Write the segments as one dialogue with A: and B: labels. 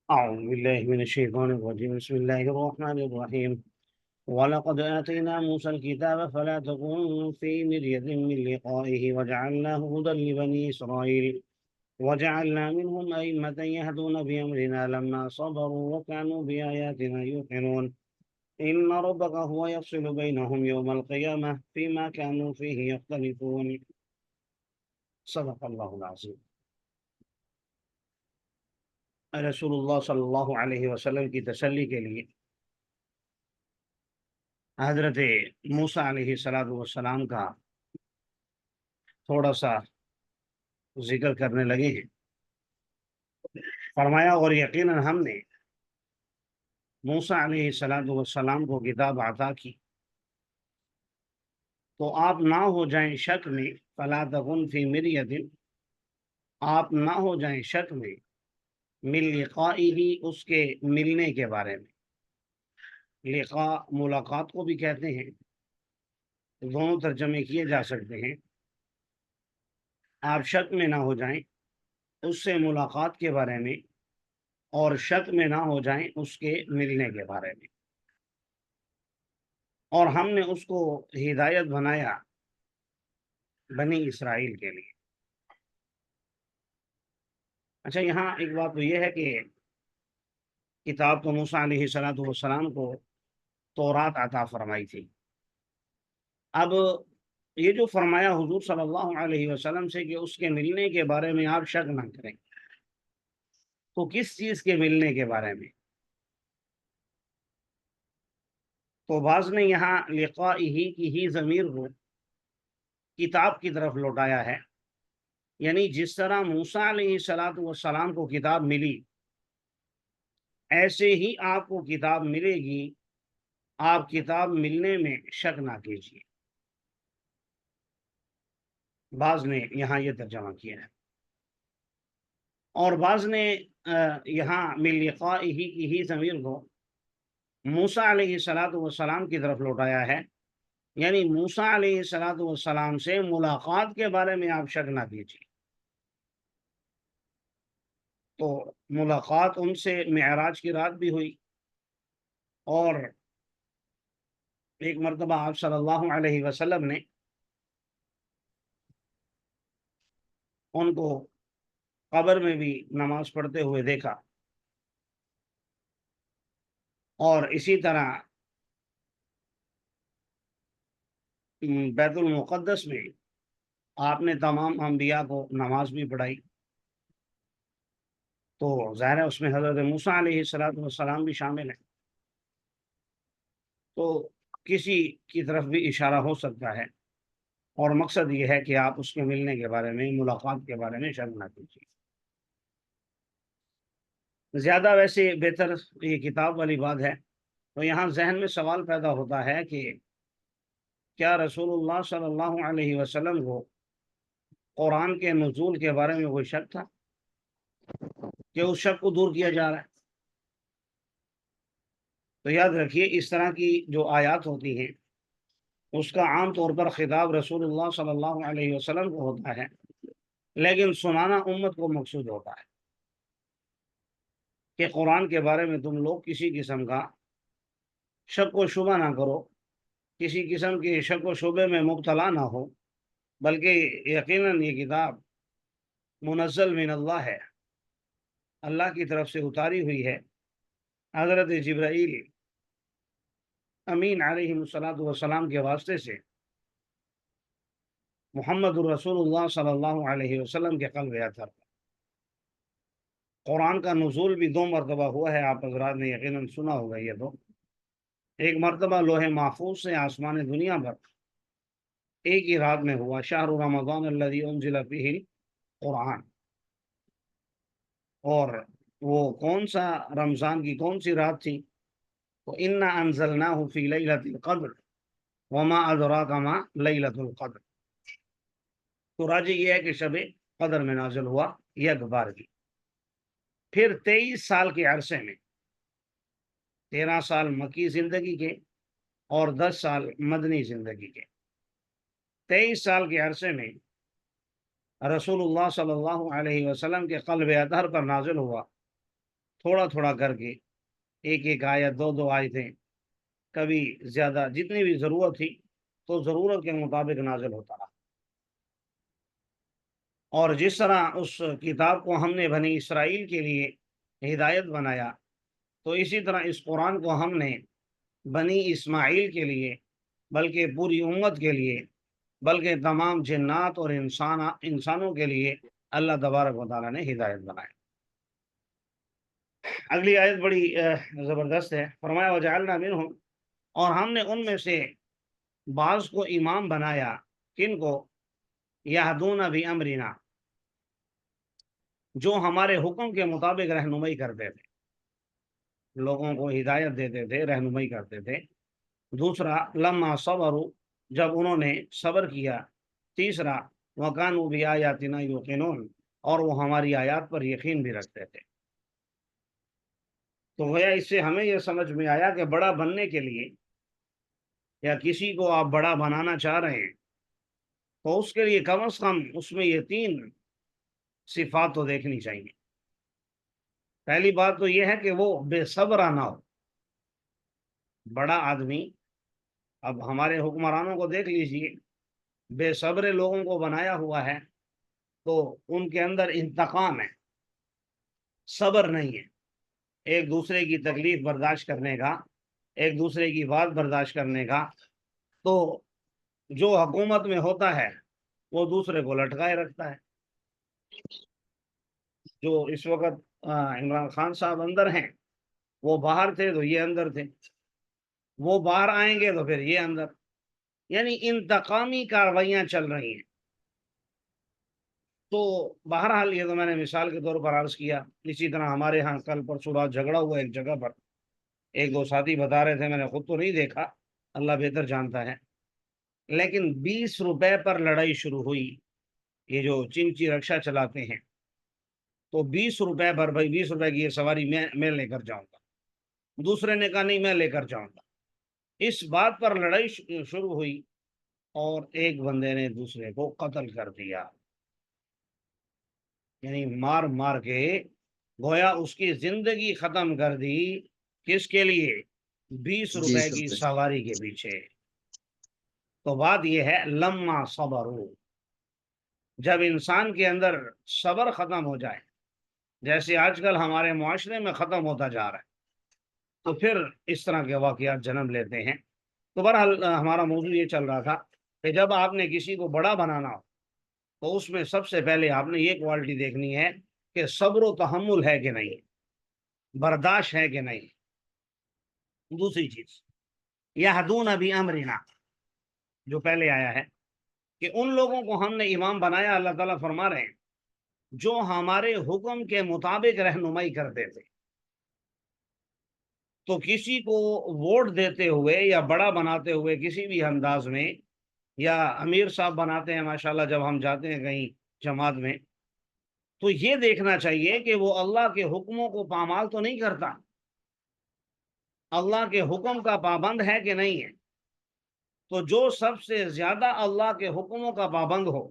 A: أعوذ بالله من الشيطان الرجيم بسم الله الرحمن الرحيم ولقد آتينا موسى الكتاب فلا تكن في مرية من لقائه وجعلناه هدى لبني إسرائيل وجعلنا منهم أئمة يهدون بأمرنا لما صبروا وكانوا بآياتنا يوقنون إن ربك هو يفصل بينهم يوم القيامة فيما كانوا فيه يختلفون صدق الله العظيم رسول اللہ صلی اللہ علیہ وسلم کی تسلی کے لیے حضرت موسیٰ علیہ السلام کا تھوڑا سا ذکر کرنے لگے ہیں۔ فرمایا اور یقیناً ہم نے موسیٰ علیہ السلام کو کتاب عطا کی تو آپ نہ ہو جائیں شک میں، فلا تکن فی مریۃ، آپ نہ ہو جائیں شک میں، من لقائہ، اس کے ملنے کے بارے میں۔ لقاء ملاقات کو بھی کہتے ہیں، دونوں ترجمے کیے جا سکتے ہیں۔ آپ شک میں نہ ہو جائیں اس سے ملاقات کے بارے میں، اور شک میں نہ ہو جائیں اس کے ملنے کے بارے میں۔ اور ہم نے اس کو ہدایت بنایا بنی اسرائیل کے لیے۔ اچھا، یہاں ایک بات تو یہ ہے کہ کتاب تو موسیٰ علیہ السلام کو تورات عطا فرمائی تھی۔ اب یہ جو فرمایا حضور صلی اللہ علیہ وسلم سے کہ اس کے ملنے کے بارے میں آپ شک نہ کریں، تو کس چیز کے ملنے کے بارے میں؟ تو بعض نے یہاں لقائہ کی ہی ضمیر کو کتاب کی طرف لوٹایا ہے، یعنی جس طرح موسیٰ علیہ السلام کو کتاب ملی، ایسے ہی آپ کو کتاب ملے گی، آپ کتاب ملنے میں شک نہ کیجیے۔ بعض نے یہاں یہ ترجمہ کیا ہے، اور بعض نے یہاں من لقائہ کی ہی ضمیر کو موسیٰ علیہ السلام کی طرف لوٹایا ہے، یعنی موسیٰ علیہ السلام سے ملاقات کے بارے میں آپ شک نہ کیجیے۔ تو ملاقات ان سے معراج کی رات بھی ہوئی، اور ایک مرتبہ آپ صلی اللہ علیہ وسلم نے ان کو قبر میں بھی نماز پڑھتے ہوئے دیکھا، اور اسی طرح بیت المقدس میں آپ نے تمام انبیاء کو نماز بھی پڑھائی، تو ظاہر ہے اس میں حضرت موسیٰ علیہ السلام بھی شامل ہیں، تو کسی کی طرف بھی اشارہ ہو سکتا ہے، اور مقصد یہ ہے کہ آپ اس کے ملنے کے بارے میں، ملاقات کے بارے میں شک نہ کیجیے۔ زیادہ ویسے بہتر یہ کتاب والی بات ہے، تو یہاں ذہن میں سوال پیدا ہوتا ہے کہ کیا رسول اللہ صلی اللہ علیہ وسلم کو قرآن کے نزول کے بارے میں کوئی شک تھا کہ اس شک کو دور کیا جا رہا ہے؟ تو یاد رکھیے، اس طرح کی جو آیات ہوتی ہیں اس کا عام طور پر خطاب رسول اللہ صلی اللہ علیہ وسلم کو ہوتا ہے، لیکن سنانا امت کو مقصود ہوتا ہے کہ قرآن کے بارے میں تم لوگ کسی قسم کا شک و شبہ نہ کرو، کسی قسم کے شک و شبے میں مبتلا نہ ہو، بلکہ یقیناً یہ کتاب منزل من اللہ ہے، اللہ کی طرف سے اتاری ہوئی ہے، حضرت جبرائیل امین علیہ السلام کے واسطے سے محمد الرسول اللہ صلی اللہ علیہ وسلم کے قلب اطہر۔ قرآن کا نزول بھی دو مرتبہ ہوا ہے، آپ حضرات نے یقیناً سنا ہوگا یہ دو۔ ایک مرتبہ لوح محفوظ سے آسمان دنیا پر ایک ہی رات میں ہوا، شہر رمضان الذی انزل فیہ القرآن، اور وہ کون سا رمضان کی کون سی رات تھی؟ تو انا انزلناہ فی لیلۃ القدر وما ادراک ما لیلۃ القدر، تو راجع یہ ہے کہ شب قدر میں نازل ہوا یک بار کی۔ پھر 23 سال کے عرصے میں، 13 سال مکی زندگی کے اور 10 سال مدنی زندگی کے، 23 سال کے عرصے میں رسول اللہ صلی اللہ علیہ وسلم کے قلب اطہر پر نازل ہوا، تھوڑا تھوڑا کر کے، ایک ایک آیت، دو دو آیتیں، کبھی زیادہ، جتنی بھی ضرورت تھی تو ضرورت کے مطابق نازل ہوتا رہا۔ اور جس طرح اس کتاب کو ہم نے بنی اسرائیل کے لیے ہدایت بنایا، تو اسی طرح اس قرآن کو ہم نے بنی اسماعیل کے لیے، بلکہ پوری امت کے لیے، بلکہ تمام جنات اور انسانوں کے لیے اللہ تبارک و تعالیٰ نے ہدایت بنایا۔ اگلی آیت بڑی زبردست ہے، فرمایا وجعلنا منہم، اور ہم نے ان میں سے بعض کو امام بنایا، کن کو؟ یہدون بامرنا، جو ہمارے حکم کے مطابق رہنمائی کرتے تھے، لوگوں کو ہدایت دیتے تھے، رہنمائی کرتے تھے۔ دوسرا لما صبروا، جب انہوں نے صبر کیا۔ تیسرا وکانوا بآیاتنا یوقنون، اور وہ ہماری آیات پر یقین بھی رکھتے تھے۔ تو گویا اس سے ہمیں یہ سمجھ میں آیا کہ بڑا بننے کے لیے، یا کسی کو آپ بڑا بنانا چاہ رہے ہیں، تو اس کے لیے کم از کم اس میں یہ 3 صفات تو دیکھنی چاہیے۔ پہلی بات تو یہ ہے کہ وہ بے صبر نہ ہو۔ بڑا آدمی، اب ہمارے حکمرانوں کو دیکھ لیجئے، بے صبر لوگوں کو بنایا ہوا ہے، تو ان کے اندر انتقام ہے، صبر نہیں ہے، ایک دوسرے کی تکلیف برداشت کرنے کا، ایک دوسرے کی بات برداشت کرنے کا۔ تو جو حکومت میں ہوتا ہے وہ دوسرے کو لٹکائے رکھتا ہے۔ جو اس وقت عمران خان صاحب اندر ہیں، وہ باہر تھے تو یہ اندر تھے، وہ باہر آئیں گے تو پھر یہ اندر، یعنی انتقامی کارروائیاں چل رہی ہیں۔ تو بہرحال یہ تو میں نے مثال کے طور پر عرض کیا۔ اسی طرح ہمارے ہاں کل پرسوں رات جھگڑا ہوا ایک جگہ پر، ایک دو ساتھی بتا رہے تھے، میں نے خود تو نہیں دیکھا، اللہ بہتر جانتا ہے، لیکن 20 روپے پر لڑائی شروع ہوئی۔ یہ جو چنچی رکشا چلاتے ہیں، تو 20 روپے پر، بھائی 20 روپے کی یہ سواری میں لے کر جاؤں گا، دوسرے نے کہا نہیں میں لے کر جاؤں گا۔ اس بات پر لڑائی شروع ہوئی، اور ایک بندے نے دوسرے کو قتل کر دیا، یعنی مار مار کے گویا اس کی زندگی ختم کر دی۔ کس کے لیے؟ 20 روپے کی سواری کے پیچھے۔ تو بات یہ ہے لما صبروا، جب انسان کے اندر صبر ختم ہو جائے، جیسے آج کل ہمارے معاشرے میں ختم ہوتا جا رہا ہے، تو پھر اس طرح کے واقعات جنم لیتے ہیں۔ تو بہرحال ہمارا موضوع یہ چل رہا تھا کہ جب آپ نے کسی کو بڑا بنانا ہو، تو اس میں سب سے پہلے آپ نے یہ کوالٹی دیکھنی ہے کہ صبر و تحمل ہے کہ نہیں، برداشت ہے کہ نہیں۔ دوسری چیز یہدون بامرنا، جو پہلے آیا ہے کہ ان لوگوں کو ہم نے امام بنایا، اللہ تعالیٰ فرما رہے ہیں جو ہمارے حکم کے مطابق رہنمائی کرتے تھے۔ تو کسی کو ووٹ دیتے ہوئے یا بڑا بناتے ہوئے کسی بھی انداز میں، یا امیر صاحب بناتے ہیں ماشاءاللہ جب ہم جاتے ہیں کہیں جماعت میں، تو یہ دیکھنا چاہیے کہ وہ اللہ کے حکموں کو پامال تو نہیں کرتا، اللہ کے حکم کا پابند ہے کہ نہیں ہے۔ تو جو سب سے زیادہ اللہ کے حکموں کا پابند ہو،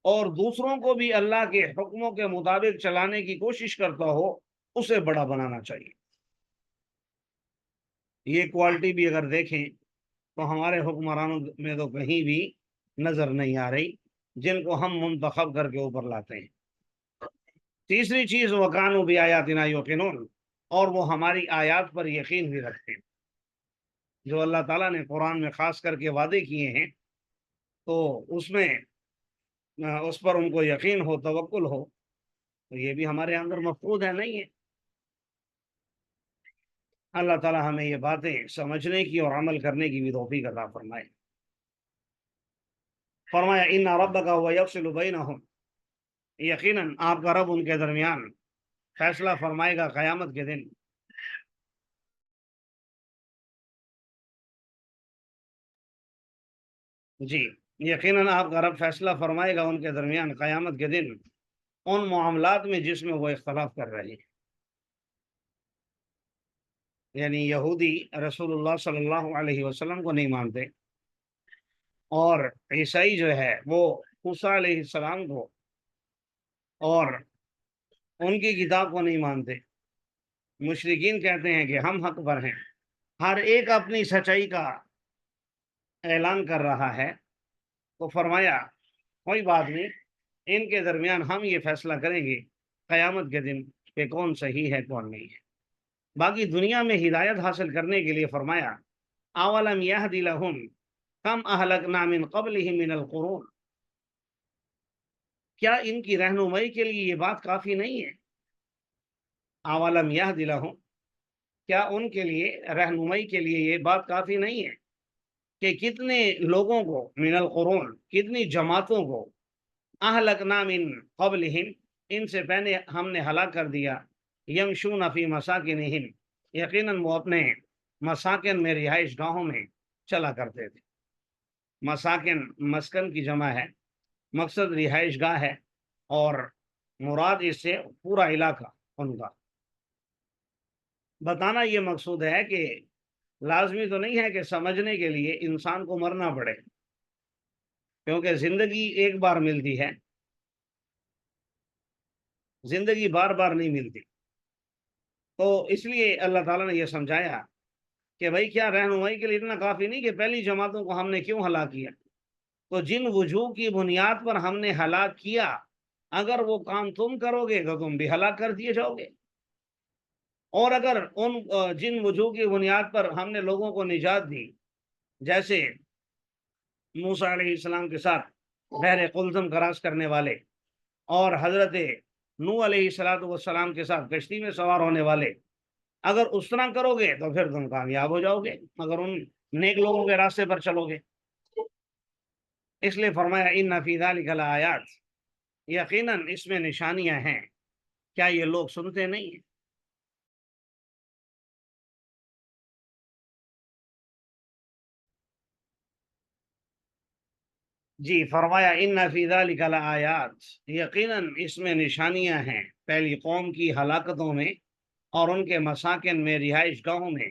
A: اور دوسروں کو بھی اللہ کے حکموں کے مطابق چلانے کی کوشش کرتا ہو، اسے بڑا بنانا چاہیے۔ یہ کوالٹی بھی اگر دیکھیں تو ہمارے حکمرانوں میں تو کہیں بھی نظر نہیں آ رہی، جن کو ہم منتخب کر کے اوپر لاتے ہیں۔ تیسری چیز وَكَانُوا بِآيَاتِنَا يُوقِنُونَ، اور وہ ہماری آیات پر یقین بھی رکھتے ہیں۔ جو اللہ تعالیٰ نے قرآن میں خاص کر کے وعدے کیے ہیں، تو اس میں اس پر ان کو یقین ہو، توکل ہو، تو یہ بھی ہمارے اندر مفقود ہے، نہیں ہے۔ اللہ تعالیٰ ہمیں یہ باتیں سمجھنے کی اور عمل کرنے کی بھی توفیق عطا فرمائے۔ فرمایا ان ربک هو یفصل بینہم، یقیناً آپ کا رب ان کے درمیان فیصلہ فرمائے گا قیامت کے دن۔ جی، یقیناً آپ کا رب فیصلہ فرمائے گا ان کے درمیان قیامت کے دن، ان معاملات میں جس میں وہ اختلاف کر رہے ہیں۔ یعنی یہودی رسول اللہ صلی اللہ علیہ وسلم کو نہیں مانتے، اور عیسائی جو ہے وہ موسیٰ علیہ السلام کو اور ان کی کتاب کو نہیں مانتے۔ مشرکین کہتے ہیں کہ ہم حق پر ہیں، ہر ایک اپنی سچائی کا اعلان کر رہا ہے، تو فرمایا کوئی بات نہیں، ان کے درمیان ہم یہ فیصلہ کریں گے قیامت کے دن کہ کون صحیح ہے کون نہیں ہے۔ باقی دنیا میں ہدایت حاصل کرنے کے لیے فرمایا اولم یہدی لہم کم اہلکنا من قبلہم من القرون، کیا ان کی رہنمائی کے لیے یہ بات کافی نہیں ہے؟ اولم یہدی لہم، کیا ان کے لیے رہنمائی کے لیے یہ بات کافی نہیں ہے کہ کتنے لوگوں کو، من القرون کتنی جماعتوں کو، اہلکنا من قبلہم ان سے پہلے ہم نے ہلاک کر دیا، یمشون فی مساکنہم یقیناً وہ اپنے مساکن میں، رہائش گاہوں میں چلا کرتے تھے۔ مساکن مسکن کی جمع ہے، مقصد رہائش گاہ ہے، اور مراد اس سے پورا علاقہ ان کا بتانا یہ مقصود ہے کہ لازمی تو نہیں ہے کہ سمجھنے کے لیے انسان کو مرنا پڑے، کیونکہ زندگی ایک بار ملتی ہے، زندگی بار بار نہیں ملتی۔ تو اس لیے اللہ تعالیٰ نے یہ سمجھایا کہ بھائی کیا رہنمائی کے لیے اتنا کافی نہیں کہ پہلی جماعتوں کو ہم نے کیوں ہلاک کیا؟ تو جن وجوہ کی بنیاد پر ہم نے ہلاک کیا، اگر وہ کام تم کرو گے تو تم بھی ہلاک کر دیے جاؤ گے، اور اگر ان جن وجوہ کی بنیاد پر ہم نے لوگوں کو نجات دی، جیسے موسیٰ علیہ السلام کے ساتھ بحر قلزم کراس کرنے والے، اور حضرت نوح علیہ السلام کے ساتھ کشتی میں سوار ہونے والے، اگر اس طرح کرو گے تو پھر تم کامیاب ہو جاؤ گے، مگر ان نیک لوگوں کے راستے پر چلو گے۔ اس لیے فرمایا ان فی ذلک لآیات، یقیناً اس میں نشانیاں ہیں، کیا یہ لوگ سنتے نہیں ہیں؟ جی فرمایا ان فی ذلک لآیات، یقیناً اس میں نشانیاں ہیں پہلی قوم کی ہلاکتوں میں اور ان کے مساکن میں، رہائش گاہوں میں۔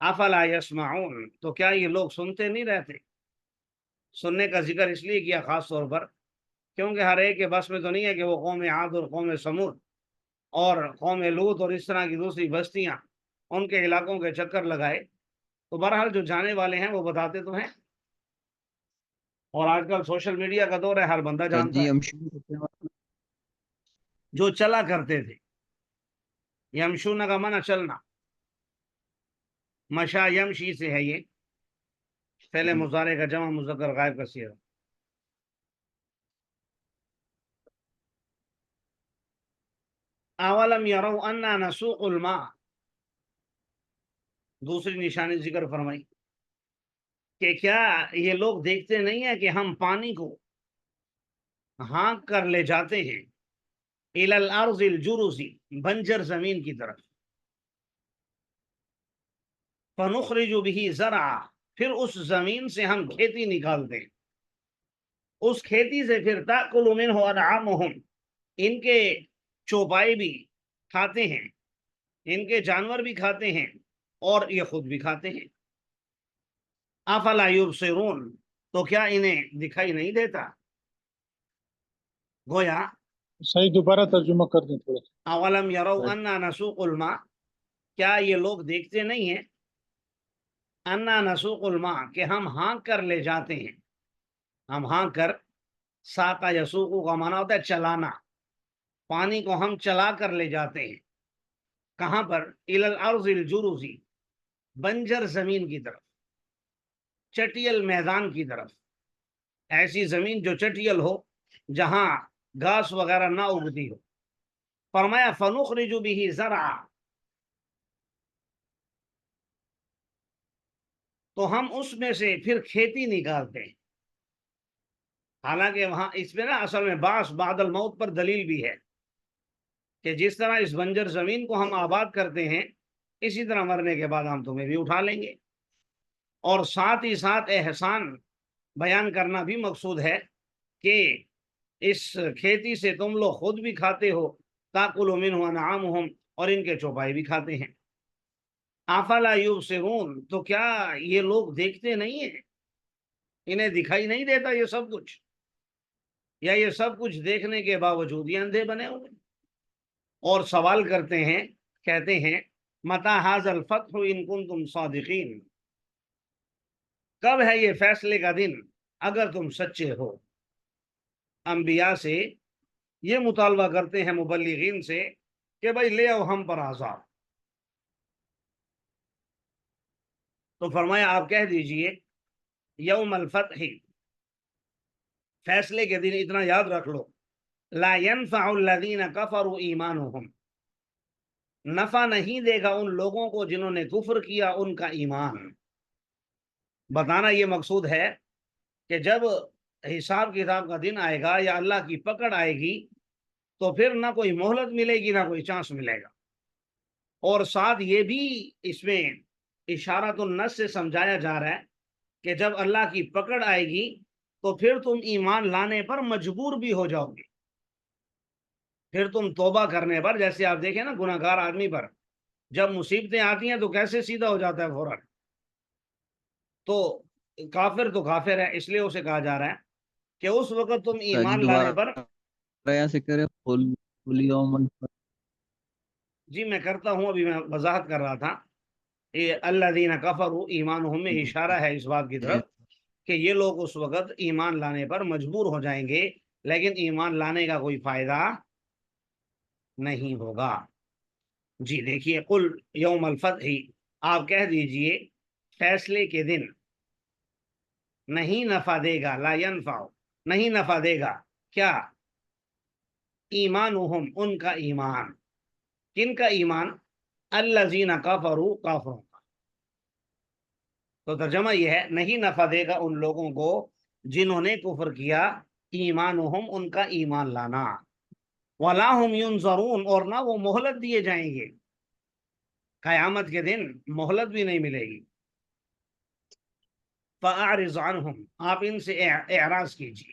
A: افلا یسمعون، تو کیا یہ لوگ سنتے نہیں رہتے؟ سننے کا ذکر اس لیے کیا خاص طور پر کیونکہ ہر ایک کے بس میں تو نہیں ہے کہ وہ قوم عاد اور قوم سمود اور قوم لوط اور اس طرح کی دوسری بستیاں ان کے علاقوں کے چکر لگائے۔ تو بہرحال جو جانے والے ہیں وہ بتاتے تو ہیں، اور آج کل سوشل میڈیا کا دور ہے، ہر بندہ جانتا
B: جی
A: ہے۔
B: ہم شروع کرتے ہیں۔
A: جو چلا کرتے تھے، یمشون کا منع چلنا، مشا یمشی سے ہے، یہ پہلے مضارع کا جمع مذکر غائب کا صیغہ۔ اولم یروا انا نسوق الماء، دوسری نشانی ذکر فرمائی کہ کیا یہ لوگ دیکھتے نہیں ہیں کہ ہم پانی کو ہانک کر لے جاتے ہیں الی الارض الجرز، بنجر زمین کی طرف، فنخرج به زرعا، پھر اس زمین سے ہم کھیتی نکالتے ہیں، اس کھیتی سے پھر تاکل منہ انعامہم، ان کے چوپائے بھی کھاتے ہیں، ان کے جانور بھی کھاتے ہیں، اور یہ خود بھی کھاتے ہیں۔ افلا یبصرون، تو کیا انہیں دکھائی نہیں دیتا؟ گویا
C: صحیح دوبارہ ترجمہ کر دیں تھوڑا سا۔
A: اولم یروا انا نسوق الماء، کیا یہ لوگ دیکھتے نہیں ہیں، انا نسوق الماء کہ ہم ہانک کر لے جاتے ہیں، ہم ہانک کر، ساقا یسوق کا معنی ہوتا ہے چلانا، پانی کو ہم چلا کر لے جاتے ہیں، کہاں پر؟ الی الارض الجرز، بنجر زمین کی طرف، چٹیل میدان کی طرف، ایسی زمین جو چٹیل ہو، جہاں گھاس وغیرہ نہ اگتی ہو۔ فرمایا فنخرج به زرعا، تو ہم اس میں سے پھر کھیتی نکالتے ہیں۔ حالانکہ وہاں اس میں نا اصل میں باس بعد الموت پر دلیل بھی ہے کہ جس طرح اس بنجر زمین کو ہم آباد کرتے ہیں، اسی طرح مرنے کے بعد ہم تمہیں بھی اٹھا لیں گے، اور ساتھ ہی ساتھ احسان بیان کرنا بھی مقصود ہے کہ اس کھیتی سے تم لوگ خود بھی کھاتے ہو، تاکلوا منہ انعامہم، اور ان کے چوپائے بھی کھاتے ہیں۔ افلا یبصرون، تو کیا یہ لوگ دیکھتے نہیں ہیں، انہیں دکھائی نہیں دیتا یہ سب کچھ، یا یہ سب کچھ دیکھنے کے باوجود یہ اندھے بنے ہوئے؟ اور سوال کرتے ہیں کہتے ہیں متا ھذا الفتح ان کنتم صادقین، کب ہے یہ فیصلے کا دن اگر تم سچے ہو۔ انبیاء سے یہ مطالبہ کرتے ہیں مبلغین سے کہ بھائی لے آؤ ہم پر عذاب، تو فرمایا آپ کہہ دیجئے یوم الفتح، فیصلے کے دن اتنا یاد رکھ لو، لا ينفع الذین کفروا ایمانہم، نفع نہیں دے گا ان لوگوں کو جنہوں نے کفر کیا ان کا ایمان۔ بتانا یہ مقصود ہے کہ جب حساب کتاب کا دن آئے گا یا اللہ کی پکڑ آئے گی تو پھر نہ کوئی مہلت ملے گی نہ کوئی چانس ملے گا۔ اور ساتھ یہ بھی اس میں اشارۃ النص سے سمجھایا جا رہا ہے کہ جب اللہ کی پکڑ آئے گی تو پھر تم ایمان لانے پر مجبور بھی ہو جاؤ گے، پھر تم توبہ کرنے پر، جیسے آپ دیکھیں نا گناہ گار آدمی پر جب مصیبتیں آتی ہیں تو کیسے سیدھا ہو جاتا ہے فوراً، تو کافر ہے، اس لیے اسے کہا جا رہا ہے کہ اس وقت تم
B: جی
A: ایمان لانے پر۔
B: دوبارہ ایسے کرے قل یوم الفتح۔
A: جی میں کرتا ہوں، ابھی میں وضاحت کر رہا تھا، یہ الذین کفروا ایمانہم میں اشارہ ہے اس بات کی طرف کہ یہ لوگ اس وقت ایمان لانے پر مجبور ہو جائیں گے، لیکن ایمان لانے کا کوئی فائدہ نہیں ہوگا۔ جی دیکھیے قل یوم الفتح، آپ کہہ دیجئے فیصلے کے دن نہیں نفع دے گا، لا ينفع نہیں نفع دے گا کیا، ایمانہم ان کا ایمان، کن کا ایمان، الذین کفروا کافروں کا۔ تو ترجمہ یہ ہے نہیں نفع دے گا ان لوگوں کو جنہوں نے کفر کیا، ایمانہم ان کا ایمان لانا، ولا هم ينظرون اور نہ وہ مہلت دیے جائیں گے، قیامت کے دن مہلت بھی نہیں ملے گی۔ فاعرض عنہم، آپ ان سے اعراض کیجیے،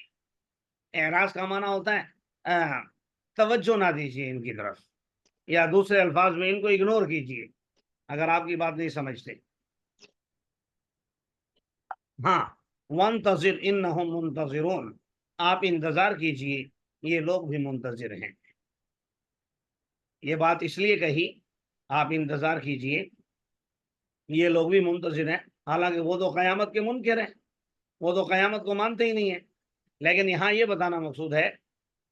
A: اعراض کا معنی ہوتا ہے توجہ نہ دیجیے ان کی طرف، یا دوسرے الفاظ میں ان کو اگنور کیجیے اگر آپ کی بات نہیں سمجھتے۔ ہاں وانتظر انہم منتظرون، آپ انتظار کیجیے یہ لوگ بھی منتظر ہیں۔ یہ بات اس لیے کہی آپ انتظار کیجیے یہ لوگ بھی منتظر ہیں، حالانکہ وہ تو قیامت کے منکر ہیں، وہ تو قیامت کو مانتے ہی نہیں ہیں، لیکن یہاں یہ بتانا مقصود ہے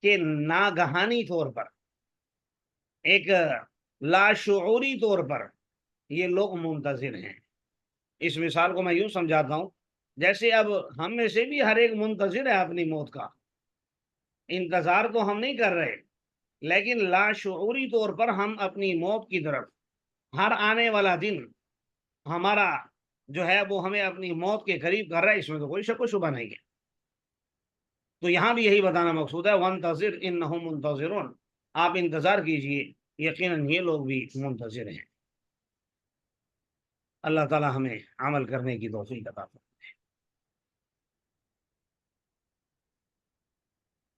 A: کہ ناگہانی طور پر، ایک لاشعوری طور پر یہ لوگ منتظر ہیں۔ اس مثال کو میں یوں سمجھاتا ہوں، جیسے اب ہم میں سے بھی ہر ایک منتظر ہے اپنی موت کا، انتظار تو ہم نہیں کر رہے، لیکن لاشعوری طور پر ہم اپنی موت کی طرف، ہر آنے والا دن ہمارا جو ہے وہ ہمیں اپنی موت کے قریب کر رہا ہے، اس میں تو کوئی شک و شبہ نہیں ہے۔ تو یہاں بھی یہی بتانا مقصود ہے وانتظر انہم منتظرون، آپ انتظار کیجئے یقیناً یہ لوگ بھی منتظر ہیں۔ اللہ تعالی ہمیں عمل کرنے کی توفیق عطا فرمائے۔